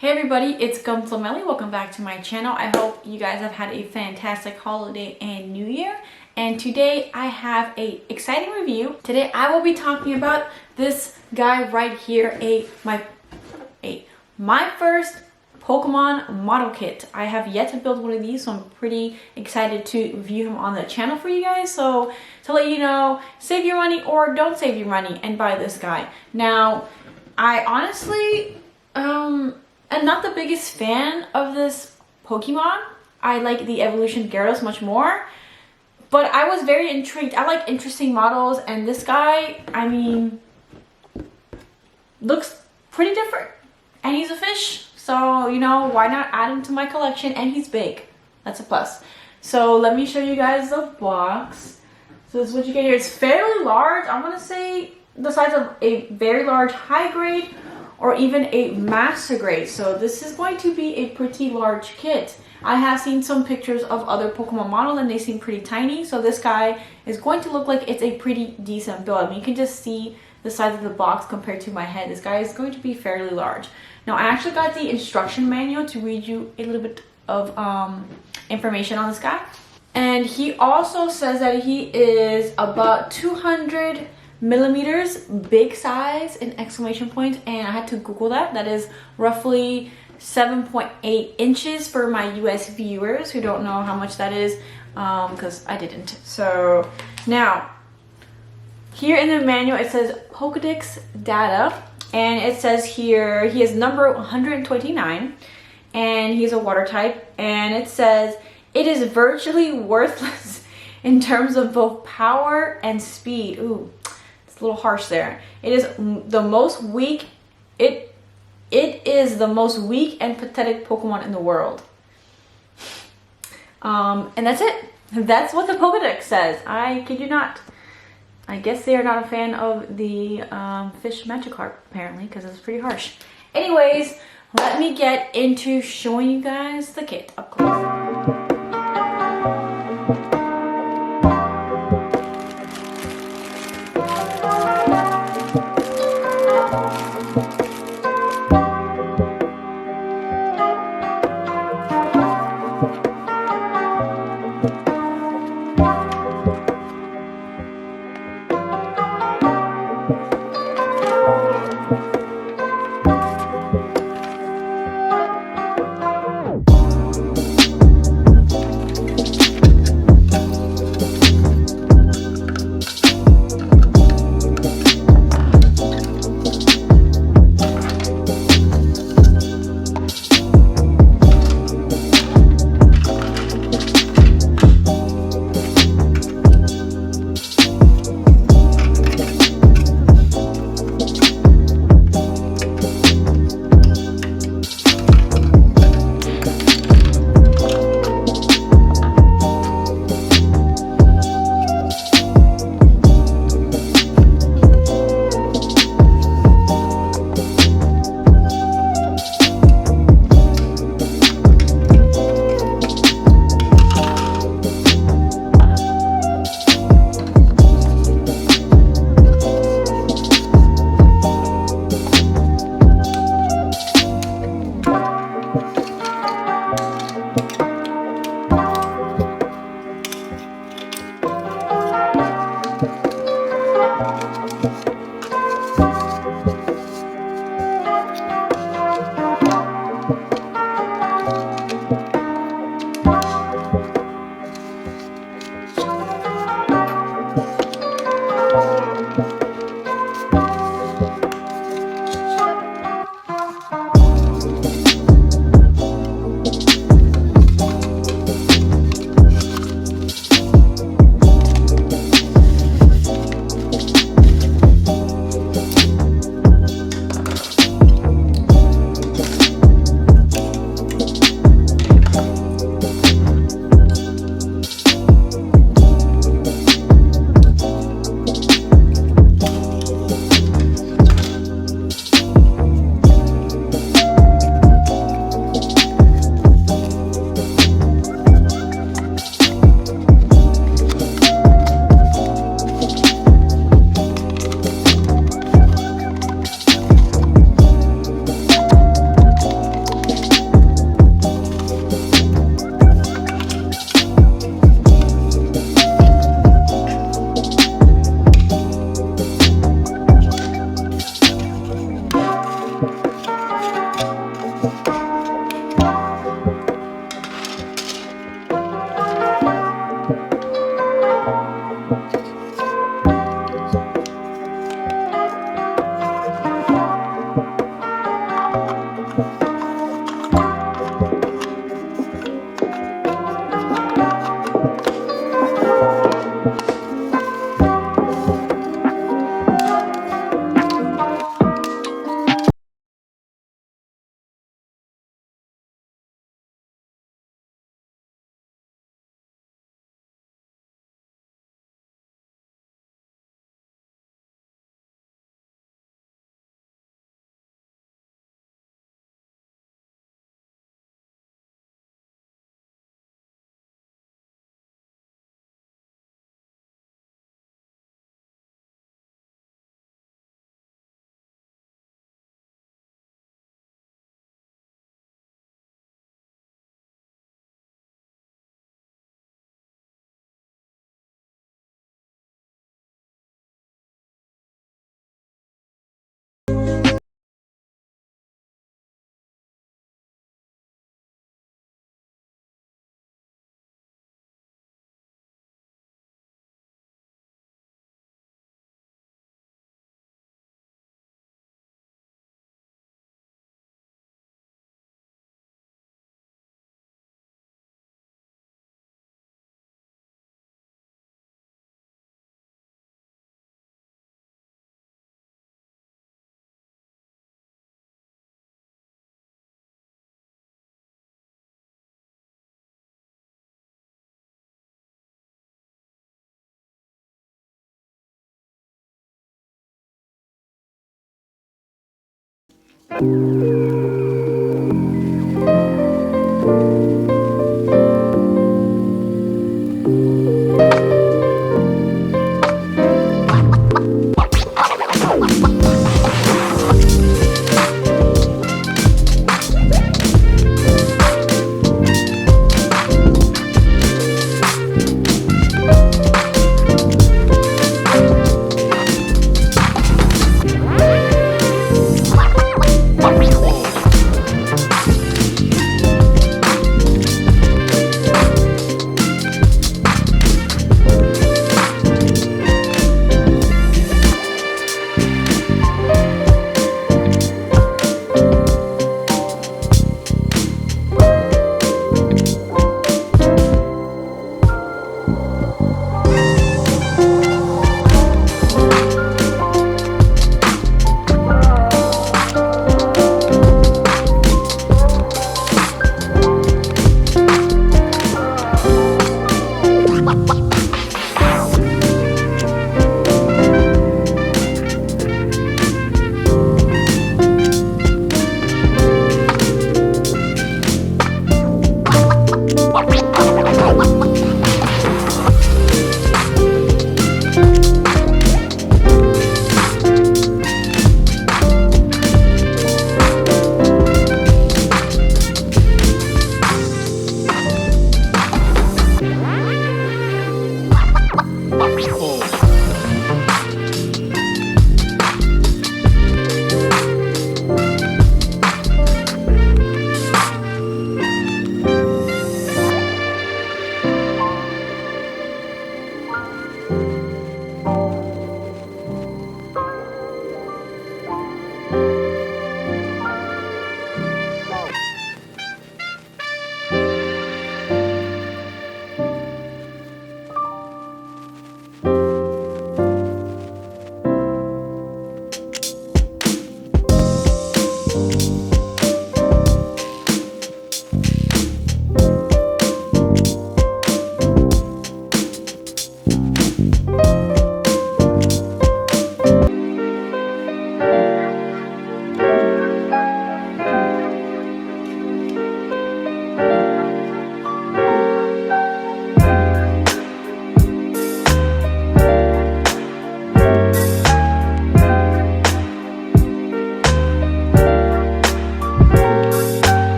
Hey everybody, it's Gunplameli. Welcome back to my channel. I hope you guys have had a fantastic holiday and new year. And today I have a exciting review. Today I will be talking about this guy right here, my first Pokemon model kit. I have yet to build one of these, so I'm pretty excited to review him on the channel for you guys. So to let you know, save your money or don't save your money and buy this guy. Now, I honestly, I'm not the biggest fan of this Pokemon. I like the evolution Gyarados much more. But I was very intrigued. I like interesting models, and this guy, I mean, looks pretty different. And he's a fish, so, you know, why not add him to my collection? And he's big. That's a plus. So let me show you guys the box. So this is what you get here. It's fairly large. I'm going to say the size of a very large high grade or even a master grade. So this is going to be a pretty large kit. I have seen some pictures of other Pokemon models and they seem pretty tiny. So this guy is going to look like it's a pretty decent build. I mean, you can just see the size of the box compared to my head. This guy is going to be fairly large. Now, I actually got the instruction manual to read you a little bit of information on this guy. And he also says that he is about 200 millimeters big size in exclamation points, and I had to Google that. That is roughly 7.8 inches for my US viewers who don't know how much that is, because I didn't. So now here in the manual it says Pokedex data, and it says here he is number 129 and he's a water type, and it says it is virtually worthless in terms of both power and speed. Ooh, a little harsh there. It is the most weak. It is the most weak and pathetic Pokemon in the world. And that's it. That's what the Pokedex says. I kid you not. I guess they are not a fan of the fish Magikarp, apparently, because it's pretty harsh. Anyways, let me get into showing you guys the kit up close.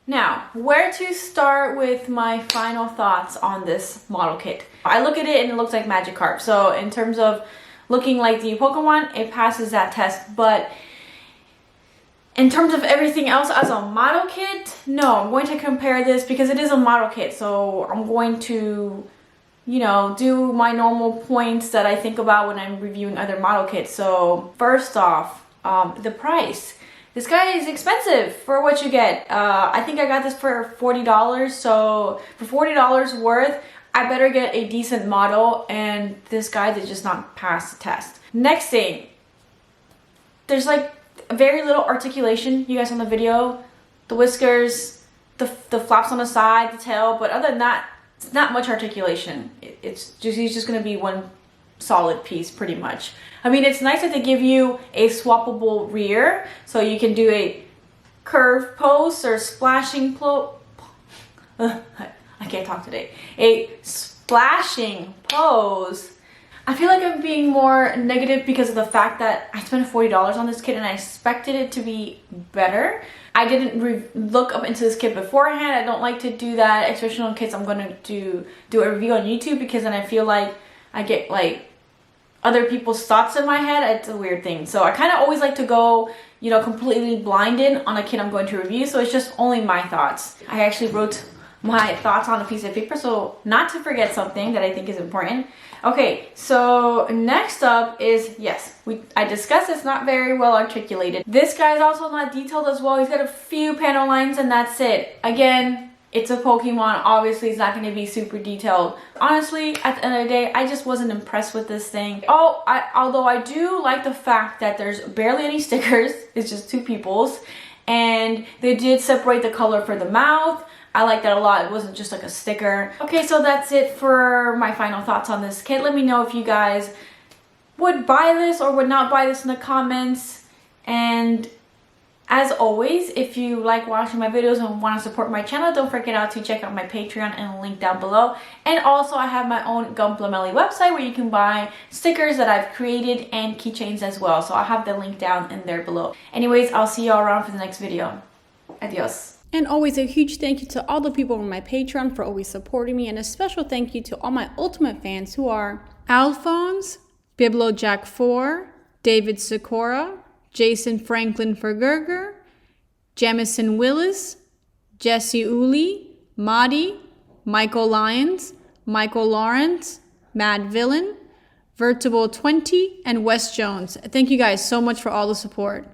Now, where to start with my final thoughts on this model kit? I look at it and it looks like Magikarp. So in terms of looking like the Pokemon, it passes that test. But in terms of everything else as a model kit, no, I'm going to compare this because it is a model kit. So I'm going to, you know, do my normal points that I think about when I'm reviewing other model kits. So first off, the price. This guy is expensive for what you get. I think I got this for $40. So for $40 worth, I better get a decent model, and this guy did just not pass the test. Next thing, there's like very little articulation. You guys on the video, the whiskers, the flaps on the side, the tail, but other than that, it's not much articulation. He's just gonna be one solid piece pretty much. I mean, it's nice that they give you a swappable rear, so you can do a curve pose or splashing I can't talk today. A splashing pose. I feel like I'm being more negative because of the fact that I spent $40 on this kit and I expected it to be better. I didn't look up into this kit beforehand. I don't like to do that, especially on kits I'm going to do a review on YouTube, because then I feel like I get like other people's thoughts in my head. It's a weird thing. So I kind of always like to go, you know, completely blinded on a kit I'm going to review. So it's just only my thoughts. I actually wrote my thoughts on a piece of paper, so not to forget something that I think is important. Okay, so next up is, yes, I discussed it's not very well articulated. This guy's also not detailed as well. He's got a few panel lines and that's it. Again, it's a Pokemon. Obviously, it's not going to be super detailed. Honestly, at the end of the day, I just wasn't impressed with this thing. Although I do like the fact that there's barely any stickers. It's just two peoples. And they did separate the color for the mouth. I like that a lot. It wasn't just like a sticker. Okay, so that's it for my final thoughts on this kit. Let me know if you guys would buy this or would not buy this in the comments. And as always, if you like watching my videos and want to support my channel, don't forget to check out my Patreon and link down below. And also, I have my own gunplameli website where you can buy stickers that I've created and keychains as well. So I'll have the link down in there below. Anyways, I'll see y'all around for the next video. Adios. And always a huge thank you to all the people on my Patreon for always supporting me. And a special thank you to all my Ultimate fans who are Alphonse, BibloJack4, David Sikora, Jason Franklin Fergerger, Jamison Willis, Jesse Uli, Madi, Michael Lyons, Michael Lawrence, Mad Villain, Vertable20, and Wes Jones. Thank you guys so much for all the support.